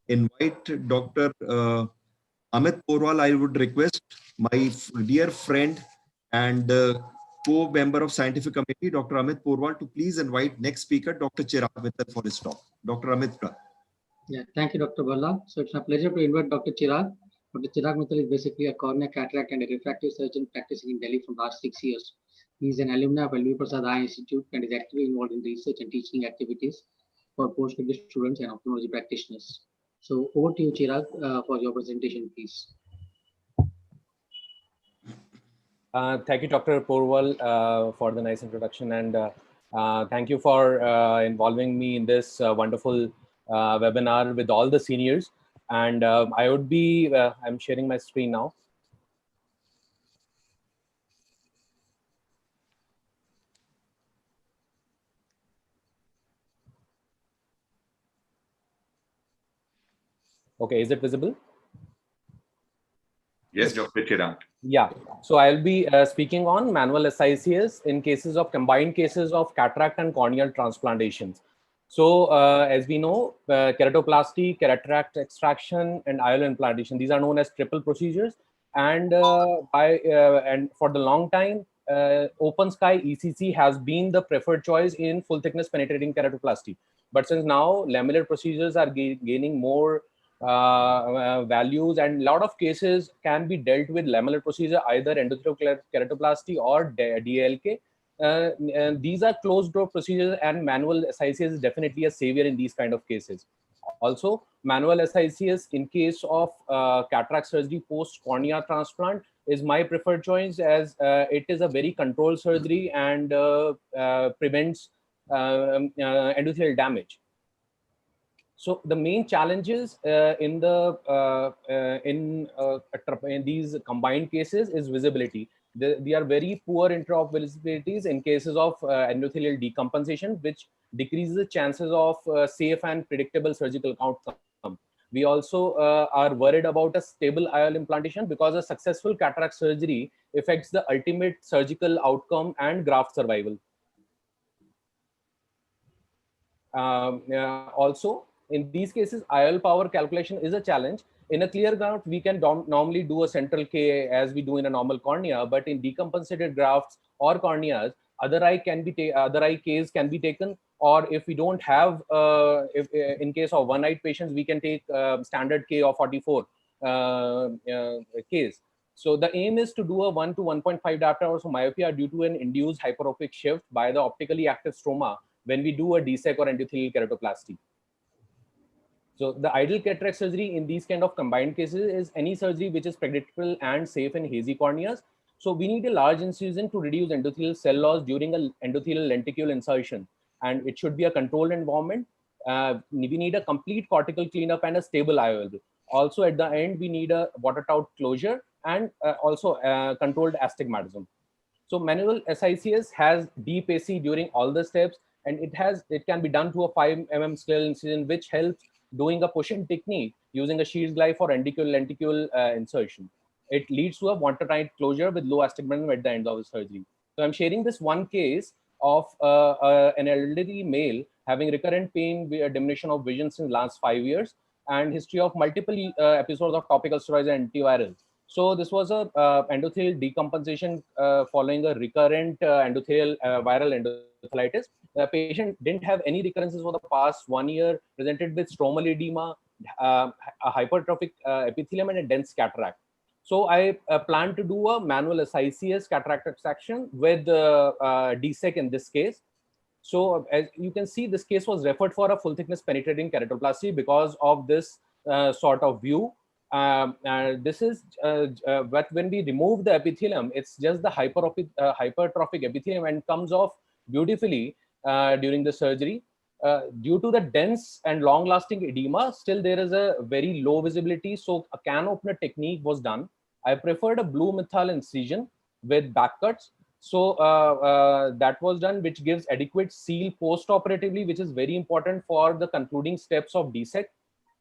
invite Dr. Amit Porwal. I would request my dear friend and co-member of scientific committee, Dr. Amit Porwal, to please invite next speaker, Dr. Chirag Mittal, for his talk. Dr. Amit. Yeah, thank you, Dr. Balla. So it's my pleasure to invite Dr. Chirag. Dr. Chirag Mittal is basically a cornea, cataract, and a refractive surgeon practicing in Delhi from last 6 years. He is an alumni of LV Prasad Eye Institute and is actively involved in research and teaching activities for postgraduate students and ophthalmology practitioners. So over to you, Chirag, for your presentation, please. Thank you, Dr. Porwal, for the nice introduction, and thank you for involving me in this wonderful webinar with all the seniors. And I would be, I'm sharing my screen now. Okay, is it visible? Yes, Dr. Chirag. Yeah, so I'll be speaking on manual SICS in cases of combined cases of cataract and corneal transplantations. So as we know, keratoplasty, cataract extraction, and IOL implantation, these are known as triple procedures. And and for the long time, open sky ECC has been the preferred choice in full thickness penetrating keratoplasty. But since now lamellar procedures are gaining more values, and a lot of cases can be dealt with lamellar procedure, either endothelial keratoplasty or DLK. And these are closed door procedures, and manual SICS is definitely a savior in these kind of cases. Also, manual SICS in case of cataract surgery post cornea transplant is my preferred choice, as it is a very controlled surgery and prevents endothelial damage. So the main challenges in these combined cases is visibility. They are very poor intraop visibilities in cases of endothelial decompensation, which decreases the chances of safe and predictable surgical outcome. We also are worried about a stable IOL implantation, because a successful cataract surgery affects the ultimate surgical outcome and graft survival. Also, in these cases, IOL power calculation is a challenge. In a clear graft, we can normally do a central K as we do in a normal cornea, but in decompensated grafts or corneas, other eye Ks can be taken, or if we don't have, if in case of one-eyed patients, we can take standard K of 44 Ks. So the aim is to do a 1 to 1.5 diopter hours of myopia due to an induced hyperopic shift by the optically active stroma when we do a DSEC or endothelial keratoplasty. So the ideal cataract surgery in these kind of combined cases is any surgery which is predictable and safe in hazy corneas. So we need a large incision to reduce endothelial cell loss during an endothelial lenticule insertion, and it should be a controlled environment. We need a complete cortical cleanup and a stable IOL. Also at the end, we need a water tout closure and also controlled astigmatism. So manual SICS has deep AC during all the steps, and it can be done to a 5 mm scleral incision, which helps doing a push-in technique using a sheath glide for lenticule insertion. It leads to a watertight closure with low astigmatism at the end of the surgery. So I'm sharing this one case of an elderly male having recurrent pain with a diminution of vision since last 5 years, and history of multiple episodes of topical steroids and antivirals. So this was a endothelial decompensation following a recurrent endothelial viral endothelitis. The patient didn't have any recurrences for the past 1 year, presented with stromal edema, a hypertrophic epithelium, and a dense cataract. So I plan to do a manual SICS cataract extraction with DSEC in this case. So as you can see, this case was referred for a full thickness penetrating keratoplasty because of this sort of view. This is but when we remove the epithelium, it's just the hypertrophic epithelium, and comes off beautifully during the surgery. Due to the dense and long-lasting edema, still there is a very low visibility. So a can opener technique was done. I preferred a blue methyl incision with back cuts. So that was done, which gives adequate seal post-operatively, which is very important for the concluding steps of DSEC.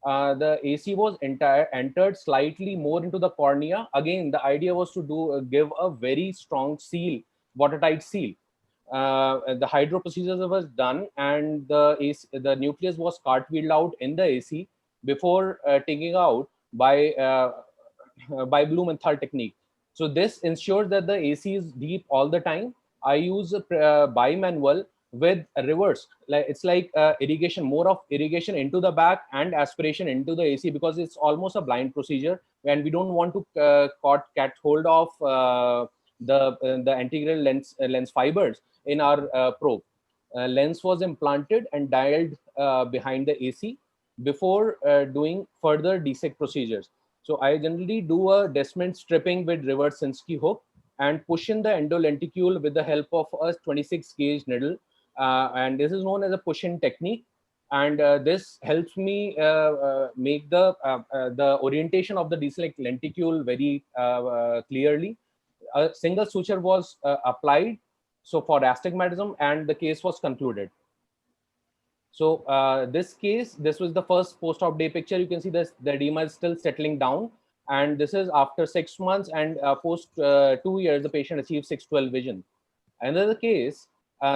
The AC was entered slightly more into the cornea. Again, the idea was to give a very strong seal, watertight seal. The hydro procedures was done, and the nucleus was cartwheeled out in the AC. before taking out by Blumenthal technique. So this ensures that the AC is deep all the time. I use bimanual with a reverse. Like it's like irrigation, more of irrigation into the back and aspiration into the AC, because it's almost a blind procedure, and we don't want to catch hold of the integral lens fibers in our probe. Lens was implanted and dialed behind the AC before doing further DSEC procedures. So I generally do a Descemet stripping with reverse Sinskey hook and push in the endolenticule with the help of a 26 gauge needle. And this is known as a push-in technique. And this helps me make the orientation of the DSEC lenticule very clearly. A single suture was applied, so for astigmatism, and the case was concluded. So this case, this was the first post-op day picture. You can see this, the edema is still settling down. And this is after 6 months, and post 2 years, the patient achieved 6/12 vision. Another case,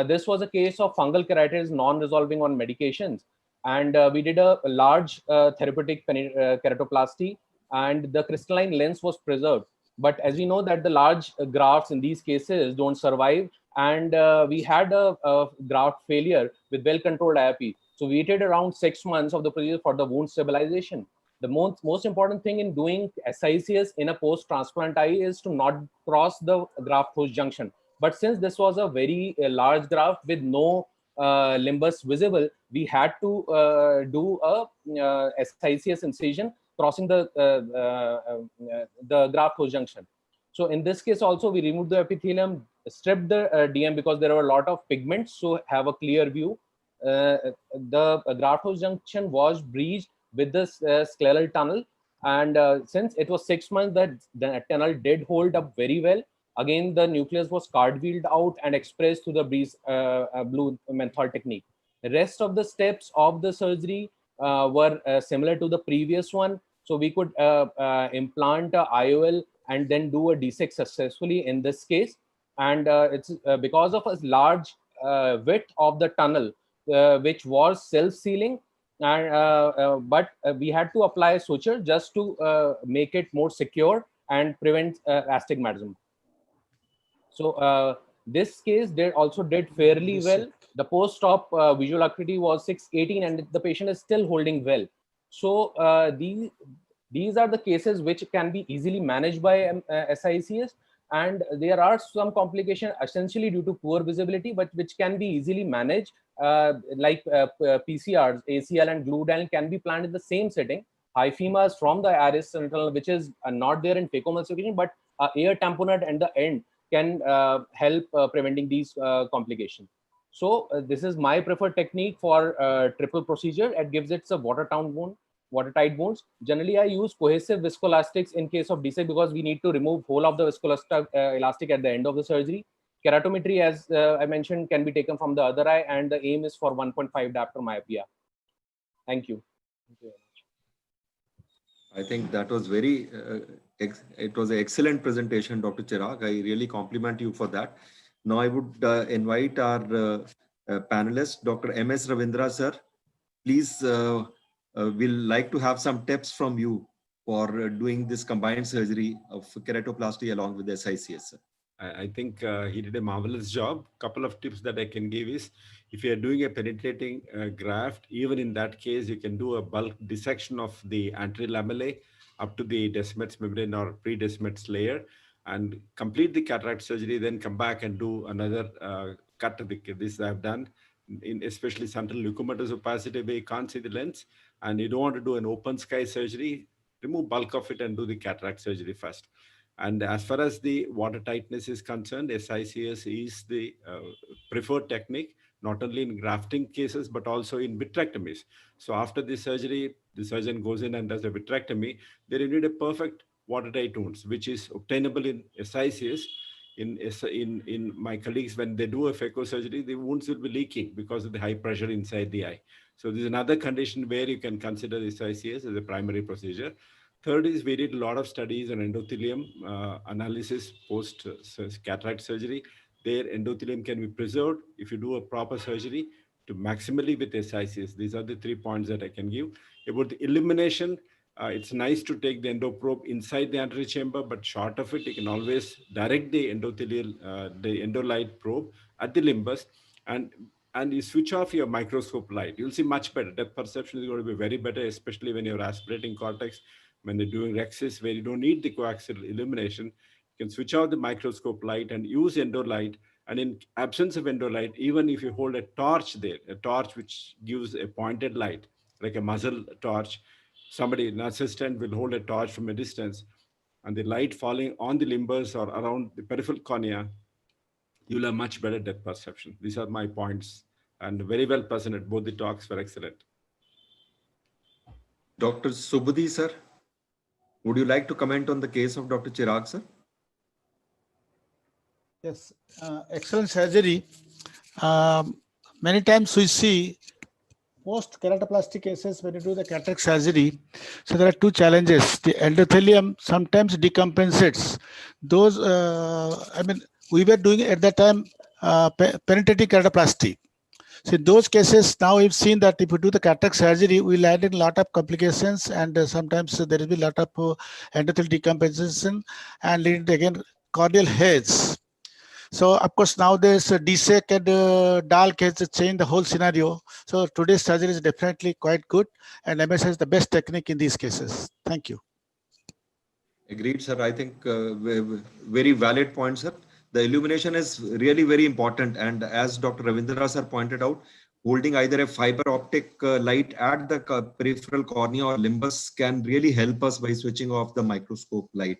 this was a case of fungal keratitis non-resolving on medications. And we did a large therapeutic keratoplasty, and the crystalline lens was preserved. But as we know that the large grafts in these cases don't survive, and we had a graft failure with well-controlled IOP. So we waited around 6 months of the procedure for the wound stabilization. The most important thing in doing SICS in a post-transplant eye is to not cross the graft-host junction. But since this was a very large graft with no limbus visible, we had to do a SICS incision crossing the graft-host junction. So in this case also, we removed the epithelium, stripped the DM because there were a lot of pigments, so have a clear view. The graft-host junction was breached with this scleral tunnel, and since it was 6 months, that the tunnel did hold up very well. Again, the nucleus was card-wheeled out and expressed through the Blumenthal technique. The rest of the steps of the surgery were similar to the previous one. So we could implant a IOL and then do a DSEC successfully in this case. And it's because of a large width of the tunnel, which was self-sealing, and but we had to apply a suture just to make it more secure and prevent astigmatism. So this case also did fairly well. The post-op visual acuity was 6/18, and the patient is still holding well. So these are the cases which can be easily managed by SICS, and there are some complications essentially due to poor visibility, but which can be easily managed, like PCRs, ACL and glued can be planned in the same setting. Hyphemas from the iris tunnel, which is not there in phacoemulsification, but air tamponade at the end can help preventing these complications. So this is my preferred technique for triple procedure. It gives it a watertight wounds. Generally, I use cohesive viscoelastics in case of DSEC because we need to remove whole of the viscoelastic at the end of the surgery. Keratometry, as I mentioned, can be taken from the other eye, and the aim is for 1.5 diopter myopia. Thank you. Thank you very much. I think that was it was an excellent presentation, Dr. Chirag. I really compliment you for that. Now I would invite our panelist, Dr. M.S. Ravindra, sir. Please, we'll like to have some tips from you for doing this combined surgery of keratoplasty along with the SICS, sir. I think he did a marvelous job. Couple of tips that I can give is, if you are doing a penetrating graft, even in that case, you can do a bulk dissection of the anterior lamellae up to the Descemet's membrane or pre-Descemet's layer and complete the cataract surgery, then come back and do another cut. This I've done, especially central leukomatous opacity where you can't see the lens and you don't want to do an open sky surgery, remove bulk of it and do the cataract surgery first. And as far as the water tightness is concerned, SICS is the preferred technique, not only in grafting cases, but also in vitrectomies. So after the surgery, the surgeon goes in and does a vitrectomy. There you need a perfect watertight wounds, which is obtainable in SICS. In my colleagues, when they do a phaco surgery, the wounds will be leaking because of the high pressure inside the eye. So this is another condition where you can consider the SICS as a primary procedure. Third is, we did a lot of studies on endothelium analysis post cataract surgery. Their endothelium can be preserved if you do a proper surgery. to maximally with SICs. These are the 3 points that I can give. About the illumination, it's nice to take the endoprobe inside the anterior chamber, but short of it, you can always direct the endothelial, the endolight probe at the limbus, and you switch off your microscope light. You'll see much better. Depth perception is going to be very better, especially when you're aspirating cortex, when they're doing rhexis, where you don't need the coaxial illumination. You can switch out the microscope light and use endolight. And in absence of endolight, even if you hold a torch there, a torch which gives a pointed light, like a muzzle torch, somebody, an assistant, will hold a torch from a distance, and the light falling on the limbus or around the peripheral cornea, you'll have much better depth perception. These are my points, and very well presented. Both the talks were excellent. Dr. Subudhi, sir, would you like to comment on the case of Dr. Chirag, sir? Yes, excellent surgery. Many times we see post keratoplasty cases when you do the cataract surgery. So there are two challenges. The endothelium sometimes decompensates. Those, we were doing at that time penetrating keratoplasty. So in those cases, now we've seen that if we do the cataract surgery, we land in a lot of complications, and sometimes there will be a lot of endothelial decompensation and leading to again corneal heads. So of course now there's DSEC and DALK has changed the whole scenario. So today's surgery is definitely quite good, and MS has the best technique in these cases. Thank you. Agreed, sir. I think very valid point, sir. The illumination is really very important. And as Dr. Ravindra sir pointed out, holding either a fiber optic light at the peripheral cornea or limbus can really help us by switching off the microscope light.